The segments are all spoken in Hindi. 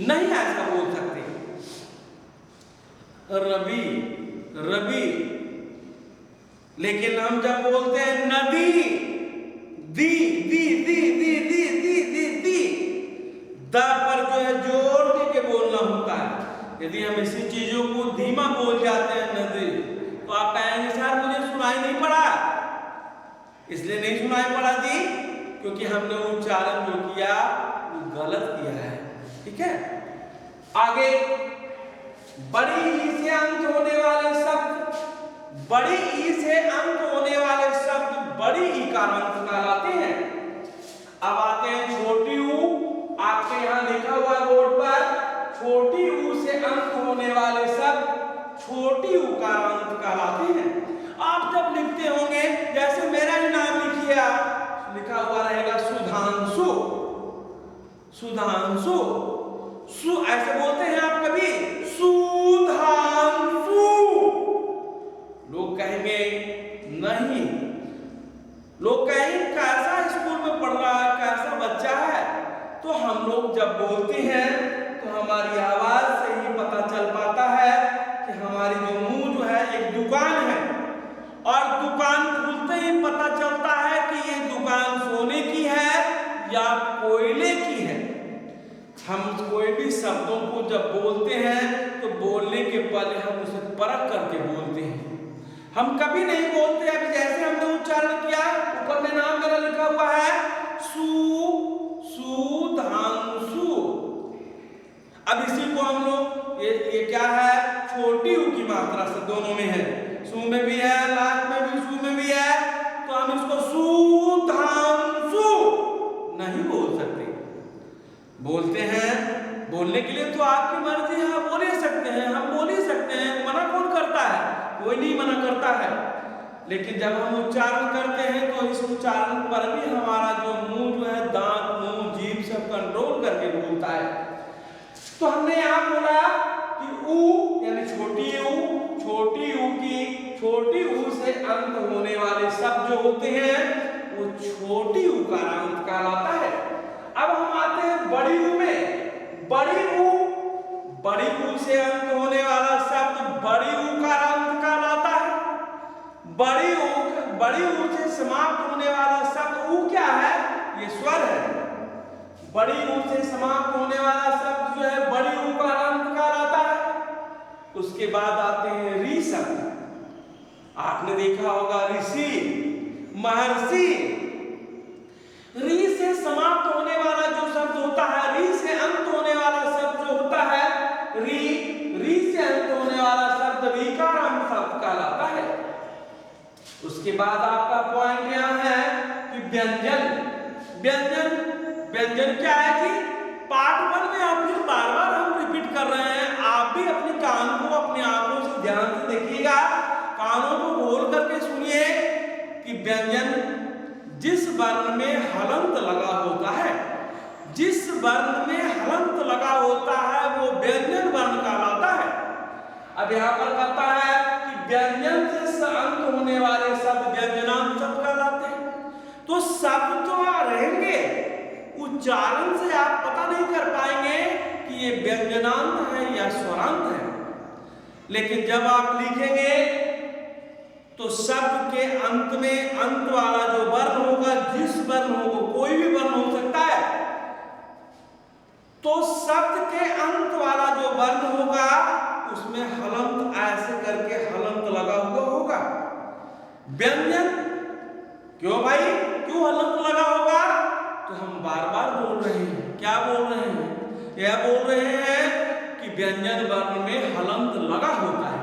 नहीं ऐसा बोल सकते। रवि रवि, लेकिन हम जब बोलते हैं नदी, दी दी दी दी दी दी दी दी, द पर जो है जोड़ के बोलना होता है। यदि हम इसी चीजों को धीमा बोल जाते हैं नदी, तो आप कहेंगे सर मुझे सुनाई नहीं पड़ा। इसलिए नहीं सुनाई पड़ा जी क्योंकि हमने उच्चारण जो किया वो गलत किया है। ठीक है, आगे बड़ी ई से अंत होने वाले शब्द, बड़ी ई से अंत होने वाले शब्द बड़ी ई का अंत कहलाते हैं। अब आते हैं छोटी ऊ। आपके यहां लिखा हुआ बोर्ड पर छोटी ऊ से अंत होने वाले शब्द छोटी ऊ का अंत कहलाते हैं। आप जब लिखते होंगे, जैसे मेरा ही नाम लिखिए, आप लिखा हुआ रहेगा सुधांशु, सुधांशु, सु ऐसे बोलते हैं आप कभी? सुधांशु। लोग कहेंगे नहीं, लोग कहेंगे कैसा स्कूल में पढ़ रहा है, कैसा बच्चा है। तो हम लोग जब बोलते हैं तो हमारी आवाज से ही पता चल पाता है कि हमारी जो मुंह जो है एक दुकान है, और दुकान खुलते ही पता चलता है कि ये दुकान सोने की है या कोयले की है। हम कोई भी शब्दों को जब बोलते हैं तो बोलने के पहले हम उसे परख करके बोलते हैं। हम कभी नहीं बोलते अभी जैसे हमने उच्चारण किया, ऊपर में नाम मेरा लिखा हुआ है सुधांशु। अब इसी को हम लोग ये क्या है, छोटी ऊ की मात्रा से दोनों में है, सु में भी है, लास्ट में भी सु में भी है, तो हम इसको सुधांशु नहीं बोल सकते। बोलते हैं, बोलने के लिए तो आपकी मर्जी है, आप बोल ही सकते हैं, हम बोल ही सकते हैं, मना कौन करता है? कोई नहीं मना करता है। लेकिन जब हम उच्चारण करते हैं तो इस उच्चारण पर भी हमारा जो मुंह जो है, दांत, मुंह, जीभ सब कंट्रोल करके बोलता है। तो हमने यहाँ बोला कि ऊ यानी छोटी ऊ की, छोटी ऊ से अंत होने वाले शब्द जो होते हैं वो छोटी ऊ का अंत कहलाता है। अब हम आते हैं बड़ी ऊ में। बड़ी ऊ से अंत होने वाला शब्द बड़ी ऊ का अंत कहलाता है। बड़ी ऊ से समाप्त होने वाला शब्द ऊ क्या है? ये स्वर है। बड़ी ऊ से समाप्त होने वाला शब्द जो है बड़ी ऊ का अंत कहलाता है। उसके बाद आते हैं री शब्द। आपने देखा होगा ऋषि, महर्षि। री से समाप्त होने वाला जो शब्द होता है, री से अंत होने वाला शब्द जो होता है, री से अंत होने वाला शब्द रीकार अंत शब्द कहलाता है। उसके बाद आपका पॉइंट यहां है कि व्यंजन क्या है कि पार्ट 1 में आप फिर बार-बार हम रिपीट कर रहे हैं। आप भी अपने कान को अपनी आंखों से ध्यान से देखिएगा, कानों को खोल करके सुनिए कि व्यंजन जिस वर्ण में हलंत लगा होता है, जिस वर्ण में हलंत लगा होता है वो व्यंजन वर्ण कहलाता है। अब यहाँ पर कहता है कि व्यंजन से अंत होने वाले शब्द व्यंजनांत शब्द कहलाते हैं। तो शब्द तो रहेंगे, उच्चारण से आप पता नहीं कर पाएंगे कि ये व्यंजनांत है या स्वरांत है। लेकिन जब आप लिखेंगे तो शब्द के अंत में अंत वाला जो वर्ण होगा, जिस वर्ण हो, कोई भी वर्ण हो सकता है, तो शब्द के अंत वाला जो वर्ण होगा उसमें हलंत ऐसे करके हलंत लगा हुआ होगा। व्यंजन क्यों भाई, क्यों हलंत लगा होगा? तो हम बार-बार बोल रहे हैं, क्या बोल रहे हैं? यह बोल रहे हैं कि व्यंजन वर्ण में हलंत लगा होता है।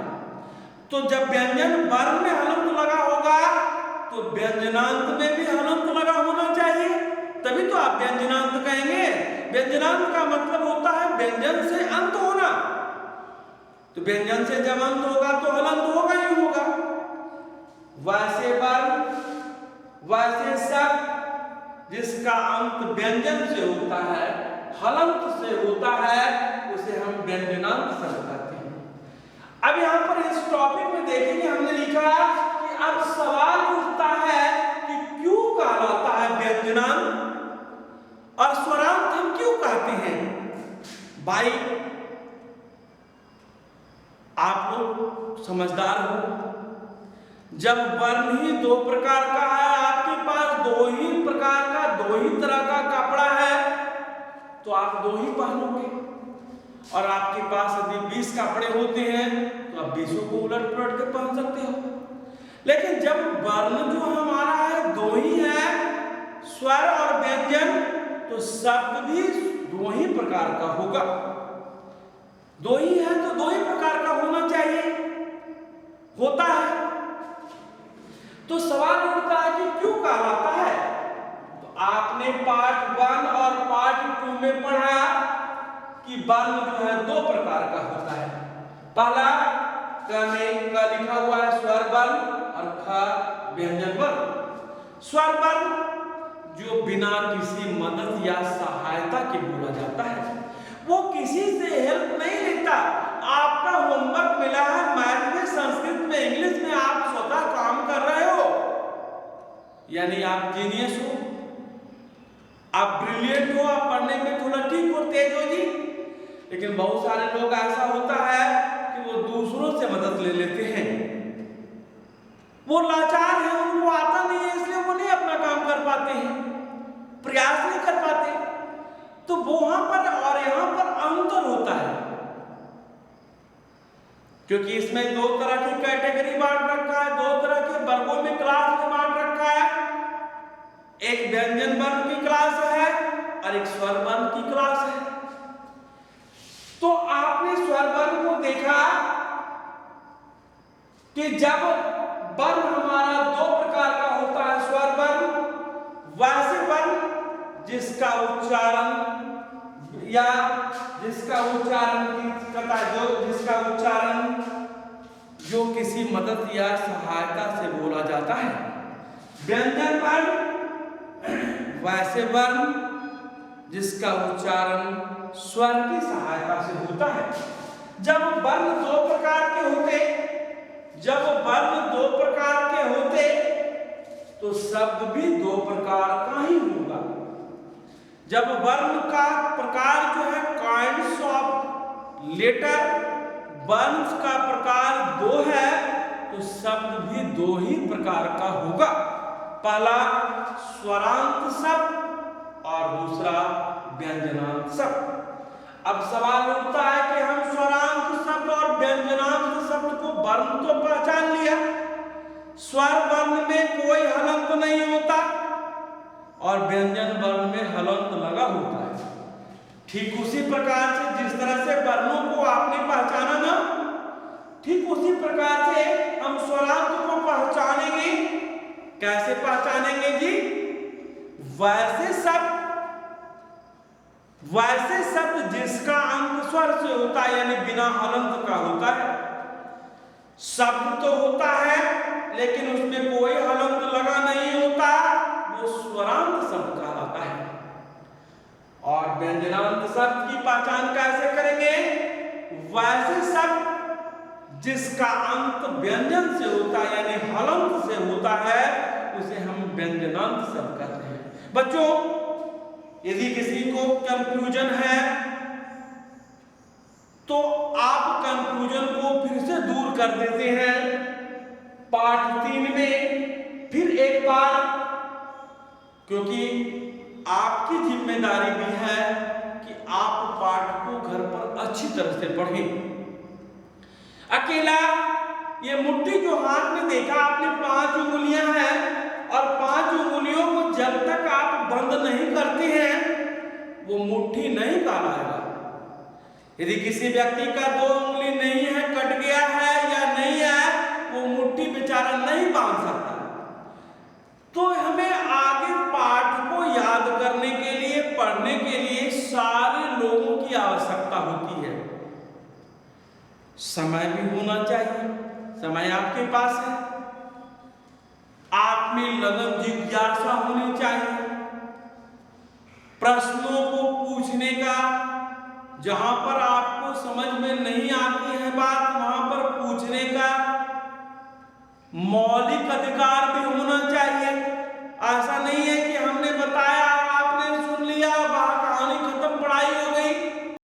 तो जब व्यंजन वर्ण में हलंत लगा होगा तो व्यंजनांत में भी हलंत लगा होना चाहिए, तभी तो आप व्यंजनांत कहेंगे। व्यंजनांत का मतलब होता है व्यंजन से अंत होना। तो व्यंजन से जब अंत होगा तो हलंत होगा ही होगा। वैसे वर्ण, वैसे शब्द जिसका अंत व्यंजन से होता है, हलंत से होता है, उसे हम व्यंजनांत शब्द कहते हैं। अब यहाँ पर इस टॉपिक में देखेंगे, हमने लिखा कि अब सवाल उठता है कि क्यों कहलाता है व्यंजनांत और स्वरांत हम क्यों कहते हैं? भाई आप लोग समझदार हो, जब वर्ण ही दो प्रकार का है, आपके पास दो ही प्रकार का, दो ही तरह का कपड़ा है, तो आप दो ही पहनोगे। और आपके पास यदि 20 कपड़े होते हैं तो आप 20 को उलट पुलट के पहन सकते हो। लेकिन जब वर्ण जो हमारा है दो ही है, स्वर और व्यंजन, तो शब्द भी दो ही प्रकार का होगा। दो ही है तो दो ही प्रकार का होना चाहिए, होता है। तो सवाल उठता है कि क्यों कहलाता है? तो आपने पार्ट 1 और पार्ट 2 में पढ़ा कि वर्ण जो है दो प्रकार का होता है। पहला क में क लिखा हुआ है स्वर वर्ण और ख व्यंजन वर्ण। स्वर वर्ण जो बिना किसी मदद या सहायता के बोला जाता है, वो किसी से हेल्प नहीं लेता। आपका होमवर्क मिला है मैथ में, संस्कृत में, इंग्लिश में, आप स्वतः काम कर रहे हो, यानी आप जीनियस हो, आप ब्रिलियंट हो, आप पढ़ने में थोड़ा ठीक हो, तेज हो जी। लेकिन बहुत सारे लोग ऐसा होता है कि वो दूसरों से मदद ले लेते हैं, वो लाचार है, उनको आता नहीं है, इसलिए वो नहीं अपना काम कर पाते हैं, प्रयास नहीं कर पाते। तो वहां पर और यहां पर अंतर होता है, क्योंकि इसमें दो तरह की कैटेगरी बांट रखा है, दो तरह के वर्गों में, क्लास में बांट रखा है। एक व्यंजन वर्ण की क्लास है और एक स्वर वर्ण की क्लास है। तो आपने स्वर वर्ण को देखा कि जब वर्ण हमारा दो प्रकार का होता है, स्वर वर्ण, वैसे वर्ण जिसका उच्चारण या जिसका उच्चारण जो किसी मदद या सहायता से बोला जाता है। व्यंजन वर्ण वैसे वर्ण जिसका उच्चारण स्वर की सहायता से होता है। जब वर्ण दो प्रकार के होते तो शब्द भी दो प्रकार का ही होगा। जब वर्ण का प्रकार जो है काइंड्स ऑफ लेटर, वर्ण का प्रकार दो है तो शब्द भी दो ही प्रकार का होगा। पहला स्वरांत शब्द और दूसरा व्यंजनांत शब्द। अब सवाल उठता है कि हम स्वरांत शब्द और व्यंजनांत शब्द को वर्ण तो पहचान लिया, स्वर वर्ण में कोई हलंत नहीं होता और व्यंजन वर्ण में हलंत लगा होता है। ठीक उसी प्रकार से जिस तरह से वर्णों को आपने पहचाना ना, ठीक उसी प्रकार से हम स्वरांत को पहचानेंगे। कैसे पहचानेंगे जी? वैसे शब्द जिसका अंत स्वर से होता है, यानी बिना हलंत का होता है। शब्द तो होता है लेकिन उसमें कोई हलंत लगा नहीं होता, वो स्वरांत शब्द कहलाता है। और व्यंजनांत शब्द की पहचान कैसे करेंगे? वैसे शब्द जिसका अंत व्यंजन से होता है, यानी हलंत से होता है, उसे हम व्यंजनांत शब्द कहते हैं। बच्चों, यदि किसी को कंफ्यूजन है तो आप कंफ्यूजन को फिर से दूर कर देते हैं पाठ 3 में फिर एक बार, क्योंकि आपकी जिम्मेदारी भी है कि आप पाठ को घर पर अच्छी तरह से पढ़ें। अकेला ये मुट्ठी जो हाथ में देखा आपने 5 उंगलियां हैं, और 5 उंगलियों को जब तक आप बंद नहीं करते हैं वो मुट्ठी नहीं कहलाएगा। यदि किसी व्यक्ति का 2 उंगली नहीं है, कट गया है या नहीं है, वो मुट्ठी बेचारा नहीं बांध सकता। तो हमें आगे पाठ को याद करने के लिए, पढ़ने के लिए सारे लोगों की आवश्यकता होती है। समय भी होना चाहिए, समय आपके पास है, आप में लगन जिज्ञासा होनी चाहिए, प्रश्नों को पूछने का, जहां पर आपको समझ में नहीं आती है बात वहां पर पूछने का मौलिक अधिकार भी होना चाहिए। ऐसा नहीं है कि हमने